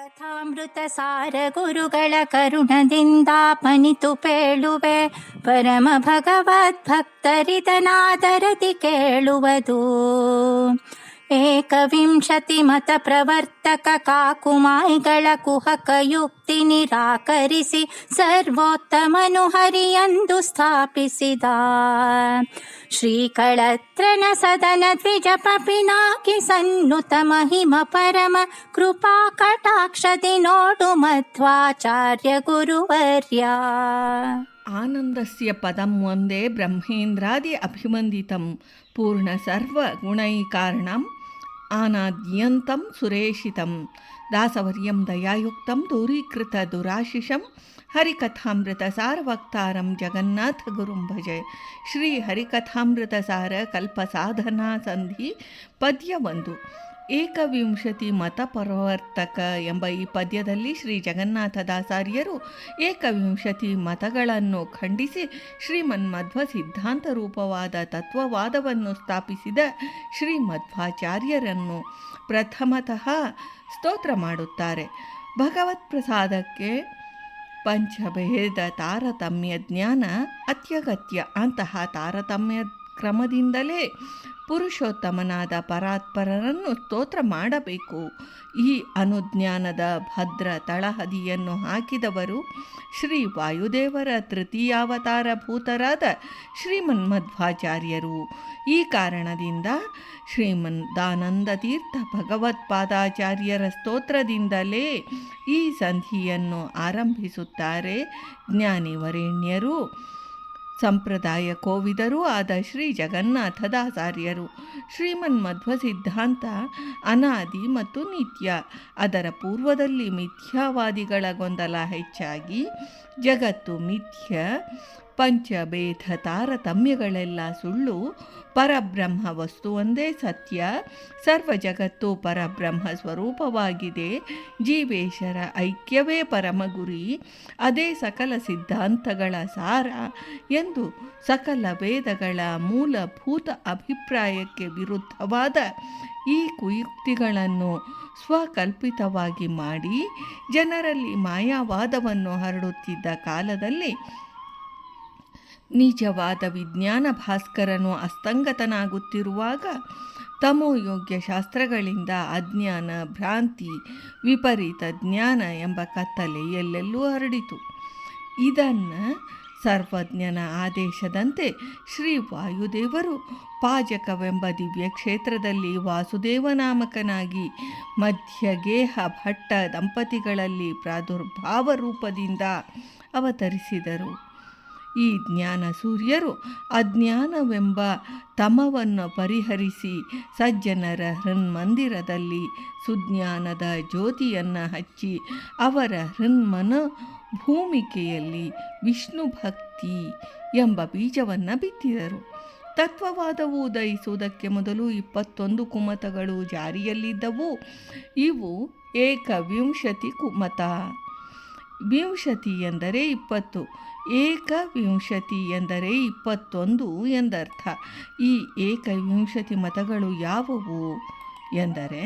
ಕಥಾಮೃತ ಸಾರ ಗುರುಗಳ ಕರುಣದಿಂದಾಪನಿತು ಪೇಳುವೆ, ಪರಮ ಭಗವದ್ಭಕ್ತರಿದನಾದರದಿ ಕೇಳುವುದು. ಏಕವಿಂಶತಿ ಮತ ಪ್ರವರ್ತಕ ಕಾಕುಮಾಯಿಗಳ ಕುಹಕ ಯುಕ್ತಿ ನಿರಾಕರಿಸಿ ಸರ್ವೋತ್ತಮನು ಹರಿಯಂದು ಸ್ಥಾಪಿಸಿದ. ಶ್ರೀಕಳತ್ರನ ಸದನ ದ್ವಿಜ ಪಪಿನಾಕಿ ಸನ್ನುತ ಮಹಿಮ ಪರಮ ಕೃಪಾ ಕಟಾಕ್ಷದಿ ನೋಡು ಮಧ್ವಾಚಾರ್ಯ ಗುರುವರ್ಯ. ಆನಂದಸ್ಯ ಪದಂ ಒಂದೇ ಬ್ರಹ್ಮೇಂದ್ರಾದಿ ಅಭಿವಂದಿತಂ ಪೂರ್ಣ ಸರ್ವ ಗುಣೈಕಾರಣಂ ಆನಾದ್ಯಂತಂ ಸುರೇಶಿತಂ ದಾಸವರ್ಯಂ ದಯಾಯುಕ್ತಂ ದೂರೀಕೃತ ದುರಾಶಿಷಂ ಹರಿಕಥಾಮೃತ ಸಾರವಕ್ತಾರಂ ಜಗನ್ನಾಥ ಗುರುಂ ಭಜೆ. ಶ್ರೀ ಹರಿಕಥಾಮೃತ ಸಾರ ಕಲ್ಪ ಸಾಧನಾ ಸಂಧಿ ಪದ್ಯ 1. ಏಕವಿಂಶತಿ ಮತ ಪ್ರವರ್ತಕ ಎಂಬ ಈ ಪದ್ಯದಲ್ಲಿ ಶ್ರೀ ಜಗನ್ನಾಥದಾಸಾರ್ಯರು ಏಕವಿಂಶತಿ ಮತಗಳನ್ನು ಖಂಡಿಸಿ ಶ್ರೀಮನ್ಮಧ್ವ ಸಿದ್ಧಾಂತ ರೂಪವಾದ ತತ್ವವಾದವನ್ನು ಸ್ಥಾಪಿಸಿದ ಶ್ರೀಮಧ್ವಾಚಾರ್ಯರನ್ನು ಪ್ರಥಮತಃ ಸ್ತೋತ್ರ ಮಾಡುತ್ತಾರೆ. ಭಗವತ್ ಪ್ರಸಾದಕ್ಕೆ ಪಂಚಭೇದ ತಾರತಮ್ಯ ಜ್ಞಾನ ಅತ್ಯಗತ್ಯ. ಅಂತಹ ತಾರತಮ್ಯ ಕ್ರಮದಿಂದಲೇ ಪುರುಷೋತ್ತಮನಾದ ಪರಾತ್ಪರರನ್ನು ಸ್ತೋತ್ರ ಮಾಡಬೇಕು. ಈ ಅನುಜ್ಞಾನದ ಭದ್ರ ತಳಹದಿಯನ್ನು ಹಾಕಿದವರು ಶ್ರೀ ವಾಯುದೇವರ ತೃತೀಯಾವತಾರ ಭೂತರಾದ ಶ್ರೀಮನ್ಮಧ್ವಾಚಾರ್ಯರು. ಈ ಕಾರಣದಿಂದ ಶ್ರೀಮದಾನಂದ ತೀರ್ಥ ಭಗವತ್ಪಾದಾಚಾರ್ಯರ ಸ್ತೋತ್ರದಿಂದಲೇ ಈ ಸಂಧಿಯನ್ನು ಆರಂಭಿಸುತ್ತಾರೆ ಜ್ಞಾನಿವರೇಣ್ಯರು, ಸಂಪ್ರದಾಯ ಕೋವಿದರೂ ಆದ ಶ್ರೀ ಜಗನ್ನಾಥದಾಸಾರ್ಯರು. ಶ್ರೀಮನ್ಮಧ್ವ ಸಿದ್ಧಾಂತ ಅನಾದಿ ಮತ್ತು ನಿತ್ಯ. ಅದರ ಪೂರ್ವದಲ್ಲಿ ಮಿಥ್ಯಾವಾದಿಗಳ ಗೊಂದಲ ಹೆಚ್ಚಾಗಿ ಜಗತ್ತು ಮಿಥ್ಯ, ಪಂಚಭೇದ ತಾರತಮ್ಯಗಳೆಲ್ಲ ಸುಳ್ಳು, ಪರಬ್ರಹ್ಮ ವಸ್ತು ಒಂದೇ ಸತ್ಯ, ಸರ್ವ ಜಗತ್ತು ಪರಬ್ರಹ್ಮ ಸ್ವರೂಪವಾಗಿದೆ, ಜೀವೇಶರ ಐಕ್ಯವೇ ಪರಮ ಗುರಿ, ಅದೇ ಸಕಲ ಸಿದ್ಧಾಂತಗಳ ಸಾರ ಎಂದು ಸಕಲ ವೇದಗಳ ಮೂಲಭೂತ ಅಭಿಪ್ರಾಯಕ್ಕೆ ವಿರುದ್ಧವಾದ ಈ ಕುಯುಕ್ತಿಗಳನ್ನು ಸ್ವಕಲ್ಪಿತವಾಗಿ ಮಾಡಿ ಜನರಲ್ಲಿ ಮಾಯಾವಾದವನ್ನು ಹರಡುತ್ತಿದ್ದ ಕಾಲದಲ್ಲಿ ನಿಜವಾದ ವಿಜ್ಞಾನ ಭಾಸ್ಕರನು ಅಸ್ತಂಗತನಾಗುತ್ತಿರುವಾಗ ತಮೋಯೋಗ್ಯ ಶಾಸ್ತ್ರಗಳಿಂದ ಅಜ್ಞಾನ, ಭ್ರಾಂತಿ, ವಿಪರೀತ ಜ್ಞಾನ ಎಂಬ ಕತ್ತಲೆ ಎಲ್ಲೆಲ್ಲೂ ಹರಡಿತು. ಇದನ್ನು ಸರ್ವಜ್ಞನ ಆದೇಶದಂತೆ ಶ್ರೀ ವಾಯುದೇವರು ಪಾಜಕವೆಂಬ ದಿವ್ಯ ಕ್ಷೇತ್ರದಲ್ಲಿ ವಾಸುದೇವನಾಮಕನಾಗಿ ಮಧ್ಯಗೇಹ ಭಟ್ಟ ದಂಪತಿಗಳಲ್ಲಿ ಪ್ರಾದುರ್ಭಾವ ರೂಪದಿಂದ ಅವತರಿಸಿದರು. ಈ ಜ್ಞಾನ ಸೂರ್ಯರು ಅಜ್ಞಾನವೆಂಬ ತಮವನ್ನು ಪರಿಹರಿಸಿ ಸಜ್ಜನರ ಹೃನ್ಮಂದಿರದಲ್ಲಿ ಸುಜ್ಞಾನದ ಜ್ಯೋತಿಯನ್ನು ಹಚ್ಚಿ ಅವರ ಹೃನ್ಮನ ಭೂಮಿಕೆಯಲ್ಲಿ ವಿಷ್ಣು ಭಕ್ತಿ ಎಂಬ ಬೀಜವನ್ನು ಬಿತ್ತಿದರು. ತತ್ವವಾದವು ಉದಯಿಸುವುದಕ್ಕೆ ಮೊದಲು 21 ಕುಮತಗಳು ಜಾರಿಯಲ್ಲಿದ್ದವು. ಇವು ಏಕವಿಂಶತಿ ಕುಮತ. ವಿಂಶತಿ ಎಂದರೆ 20, ಏಕವಿಂಶತಿ ಎಂದರೆ 21 ಎಂದರ್ಥ. ಈ ಏಕವಿಂಶತಿ ಮತಗಳು ಯಾವುವು ಎಂದರೆ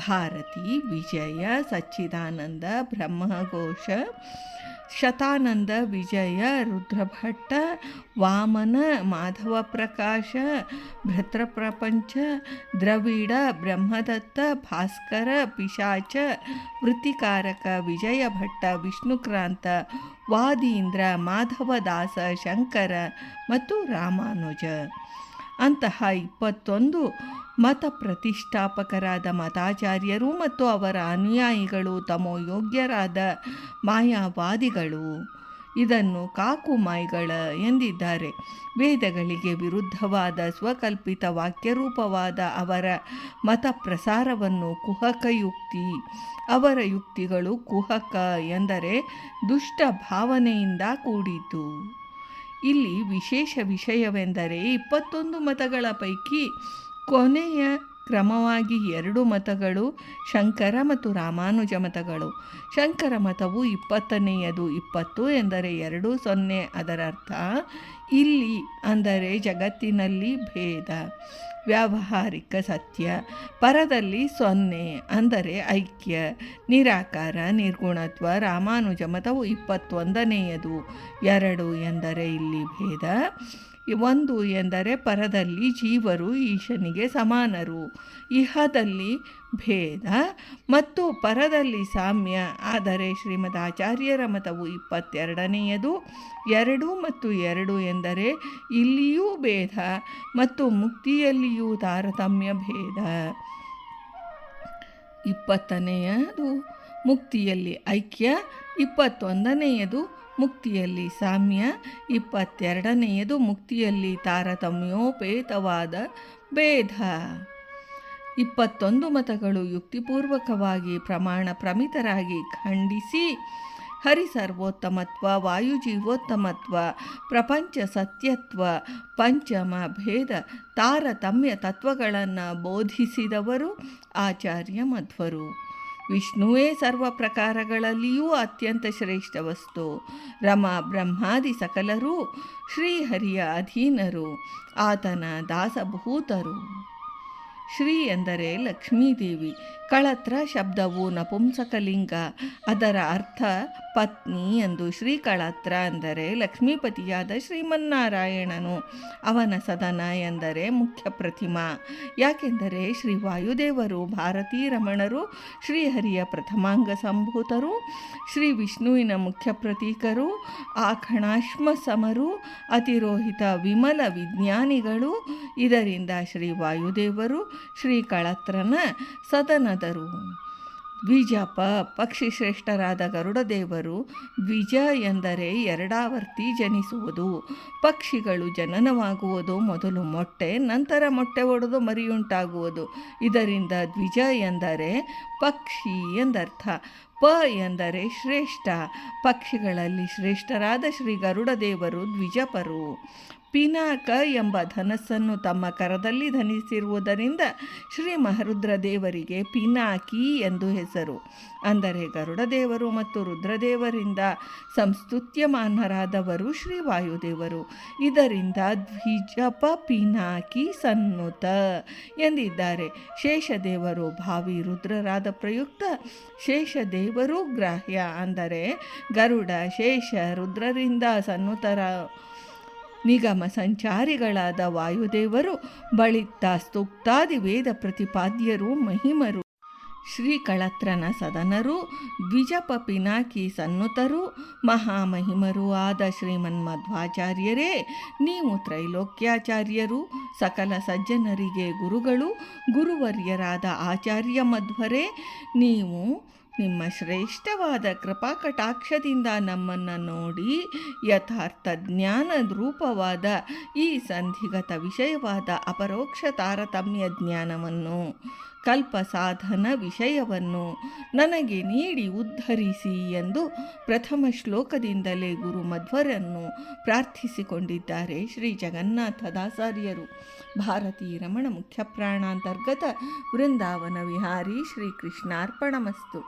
ಭಾರತಿ, ವಿಜಯ, ಸಚ್ಚಿದಾನಂದ, ಬ್ರಹ್ಮಘೋಷ, ಶತಾನಂದ, ವಿಜಯ, ರುದ್ರಭಟ್ಟ, ವಾಮನ, ಮಾಧವ ಪ್ರಕಾಶ, ಭೃತ್ರಪ್ರಪಂಚ, ದ್ರವಿಡ, ಬ್ರಹ್ಮದತ್ತ, ಭಾಸ್ಕರ, ಪಿಶಾಚ, ವೃತ್ತಿಕಾರಕ, ವಿಜಯಭಟ್ಟ, ವಿಷ್ಣುಕ್ರಾಂತ, ವಾದೀಂದ್ರ, ಮಾಧವದಾಸ, ಶಂಕರ ಮತ್ತು ರಾಮಾನುಜ. ಅಂತಹ 21 ಮತ ಪ್ರತಿಷ್ಠಾಪಕರಾದ ಮತಾಚಾರ್ಯರು ಮತ್ತು ಅವರ ಅನುಯಾಯಿಗಳು ತಮೋಯೋಗ್ಯರಾದ ಮಾಯಾವಾದಿಗಳು. ಇದನ್ನು ಕಾಕುಮಾಯಿಗಳ ಎಂದಿದ್ದಾರೆ. ವೇದಗಳಿಗೆ ವಿರುದ್ಧವಾದ ಸ್ವಕಲ್ಪಿತ ವಾಕ್ಯರೂಪವಾದ ಅವರ ಮತ ಪ್ರಸಾರವನ್ನು ಕುಹಕ ಯುಕ್ತಿ. ಅವರ ಯುಕ್ತಿಗಳು ಕುಹಕ ಎಂದರೆ ದುಷ್ಟ ಭಾವನೆಯಿಂದ ಕೂಡಿತು. ಇಲ್ಲಿ ವಿಶೇಷ ವಿಷಯವೆಂದರೆ 21 ಮತಗಳ ಪೈಕಿ ಕೊನೆಯ ಕ್ರಮವಾಗಿ 2 ಮತಗಳು ಶಂಕರ ಮತ್ತು ರಾಮಾನುಜ ಮತಗಳು. ಶಂಕರ ಮತವು 20ನೆಯದು. 20 ಎಂದರೆ 2, 0 ಅದರ ಅರ್ಥ. ಇಲ್ಲಿ ಅಂದರೆ ಜಗತ್ತಿನಲ್ಲಿ ಭೇದ. ವ್ಯಾವಹಾರಿಕ ಸತ್ಯ, ಪರದಲ್ಲಿ 0 ಅಂದರೆ ಐಕ್ಯ, ನಿರಾಕಾರ, ನಿರ್ಗುಣತ್ವ. ರಾಮಾನುಜ ಮತವು 21ನೇಯದು. 2 ಎಂದರೆ ಇಲ್ಲಿ ಭೇದ. 1 ಎಂದರೆ ಪರದಲ್ಲಿ ಜೀವರು ಈಶನಿಗೆ ಸಮಾನರು, ಇಹದಲ್ಲಿ ಭೇದ, ಮತ್ತು ಪರದಲ್ಲಿ ಸಾಮ್ಯ. ಆದರೆ ಶ್ರೀಮದ್ ಆಚಾರ್ಯರ ಮತವು 22ನೇಯದು. 2 ಮತ್ತು 2 ಎಂದರೆ ಇಲ್ಲಿಯೂ ಭೇದ ಮತ್ತು ಮುಕ್ತಿಯಲ್ಲಿಯೂ ತಾರತಮ್ಯ ಭೇದ. 20ನೇಯದು ಮುಕ್ತಿಯಲ್ಲಿ ಐಕ್ಯ, 21ನೇಯದು ಮುಕ್ತಿಯಲ್ಲಿ ಸಾಮ್ಯ, 22ನೇಯದು ಮುಕ್ತಿಯಲ್ಲಿ ತಾರತಮ್ಯೋಪೇತವಾದ ಭೇದ. 21 ಮತಗಳು ಯುಕ್ತಿಪೂರ್ವಕವಾಗಿ ಪ್ರಮಾಣ ಪ್ರಮಿತರಾಗಿ ಖಂಡಿಸಿ ಹರಿಸರ್ವೋತ್ತಮತ್ವ, ವಾಯುಜೀವೋತ್ತಮತ್ವ, ಪ್ರಪಂಚ ಸತ್ಯತ್ವ, ಪಂಚಮ ಭೇದ, ತಾರತಮ್ಯ ತತ್ವಗಳನ್ನು ಬೋಧಿಸಿದವರು ಆಚಾರ್ಯ ಮಧ್ವರು. ವಿಷ್ಣುವೇ ಸರ್ವ ಪ್ರಕಾರಗಳಲ್ಲಿಯೂ ಅತ್ಯಂತ ಶ್ರೇಷ್ಠ ವಸ್ತು. ರಮಾ ಬ್ರಹ್ಮಾದಿ ಸಕಲರೂ ಶ್ರೀಹರಿಯ ಅಧೀನರು, ಆತನ ದಾಸಭೂತರು. ಶ್ರೀ ಎಂದರೆ ಲಕ್ಷ್ಮೀದೇವಿ. ಕಳತ್ರ ಶಬ್ದವು ನಪುಂಸಕಲಿಂಗ, ಅದರ ಅರ್ಥ ಪತ್ನಿ ಎಂದು. ಶ್ರೀ ಕಳತ್ರ ಅಂದರೆ ಲಕ್ಷ್ಮೀಪತಿಯಾದ ಶ್ರೀಮನ್ನಾರಾಯಣನು. ಅವನ ಸದನ ಎಂದರೆ ಮುಖ್ಯ ಪ್ರತಿಮಾ. ಯಾಕೆಂದರೆ ಶ್ರೀ ವಾಯುದೇವರು, ಭಾರತೀ ರಮಣರು ಶ್ರೀಹರಿಯ ಪ್ರಥಮಾಂಗ ಸಂಭೂತರು, ಶ್ರೀ ವಿಷ್ಣುವಿನ ಮುಖ್ಯ ಪ್ರತೀಕರು, ಆಖಣಾಶ್ಮ ಸಮರು, ಅತಿರೋಹಿತ ವಿಮಲ ವಿಜ್ಞಾನಿಗಳು. ಇದರಿಂದ ಶ್ರೀ ವಾಯುದೇವರು ಶ್ರೀ ಕಳತ್ರನ ಸದನದರು. ದ್ವಿಜಪ ಪಕ್ಷಿ ಶ್ರೇಷ್ಠರಾದ ಗರುಡದೇವರು. ದ್ವಿಜ ಎಂದರೆ ಎರಡಾವರ್ತಿ ಜನಿಸುವುದು. ಪಕ್ಷಿಗಳು ಜನನವಾಗುವುದು ಮೊದಲು ಮೊಟ್ಟೆ, ನಂತರ ಮೊಟ್ಟೆ ಒಡೆದು ಮರಿಯುಂಟಾಗುವುದು. ಇದರಿಂದ ದ್ವಿಜ ಎಂದರೆ ಪಕ್ಷಿ ಎಂದರ್ಥ. ಪ ಎಂದರೆ ಶ್ರೇಷ್ಠ. ಪಕ್ಷಿಗಳಲ್ಲಿ ಶ್ರೇಷ್ಠರಾದ ಶ್ರೀ ಗರುಡದೇವರು ದ್ವಿಜಪರು. ಪಿನಾಕ ಎಂಬ ಧನಸ್ಸನ್ನು ತಮ್ಮ ಕರದಲ್ಲಿ ಧರಿಸಿರುವುದರಿಂದ ಶ್ರೀ ಮಹರುದ್ರದೇವರಿಗೆ ಪಿನಾಕಿ ಎಂದು ಹೆಸರು. ಅಂದರೆ ಗರುಡದೇವರು ಮತ್ತು ರುದ್ರದೇವರಿಂದ ಸಂಸ್ತುತ್ಯಮಾನರಾದವರು ಶ್ರೀ ವಾಯುದೇವರು. ಇದರಿಂದ ದ್ವಿಜಪ ಪಿನಾಕಿ ಸನ್ನುತ ಎಂದಿದ್ದಾರೆ. ಶೇಷದೇವರು ಭಾವಿ ರುದ್ರರಾದ ಪ್ರಯುಕ್ತ ಶೇಷದೇವರು ಗ್ರಾಹ್ಯ. ಅಂದರೆ ಗರುಡ, ಶೇಷ, ರುದ್ರರಿಂದ ಸನ್ನುತರ ನಿಗಮ ಸಂಚಾರಿಗಳಾದ ವಾಯುದೇವರು ಬಳಿತ್ತ ಸ್ತುಕ್ತಾದಿ ವೇದ ಪ್ರತಿಪಾದ್ಯರು, ಮಹಿಮರು, ಶ್ರೀ ಕಳತ್ರನ ಸದನರು, ದ್ವಿಜಪ ಪಿನಾಕಿ ಸನ್ನುತರು, ಮಹಾಮಹಿಮರೂ ಆದ ಶ್ರೀಮನ್ಮಧ್ವಾಚಾರ್ಯರೇ ನೀವು ತ್ರೈಲೋಕ್ಯಾಚಾರ್ಯರು, ಸಕಲ ಸಜ್ಜನರಿಗೆ ಗುರುಗಳು, ಗುರುವರ್ಯರಾದ ಆಚಾರ್ಯ ಮಧ್ವರೇ ನೀವು ನಿಮ್ಮ ಶ್ರೇಷ್ಠವಾದ ಕೃಪಾಕಟಾಕ್ಷದಿಂದ ನಮ್ಮನ್ನು ನೋಡಿ ಯಥಾರ್ಥ ಜ್ಞಾನ ರೂಪವಾದ ಈ ಸಂಧಿಗತ ವಿಷಯವಾದ ಅಪರೋಕ್ಷ ತಾರತಮ್ಯ ಜ್ಞಾನವನ್ನು, ಕಲ್ಪ ಸಾಧನ ವಿಷಯವನ್ನು ನನಗೆ ನೀಡಿ ಉದ್ಧರಿಸಿ ಎಂದು ಪ್ರಥಮ ಶ್ಲೋಕದಿಂದಲೇ ಗುರು ಮಧ್ವರನ್ನು ಪ್ರಾರ್ಥಿಸಿಕೊಂಡಿದ್ದಾರೆ ಶ್ರೀ ಜಗನ್ನಾಥದಾಸಾರ್ಯರು. ಭಾರತೀ ರಮಣ ಮುಖ್ಯ ಪ್ರಾಣಾಂತರ್ಗತ ವೃಂದಾವನ ವಿಹಾರಿ. ಶ್ರೀಕೃಷ್ಣಾರ್ಪಣಮಸ್ತು.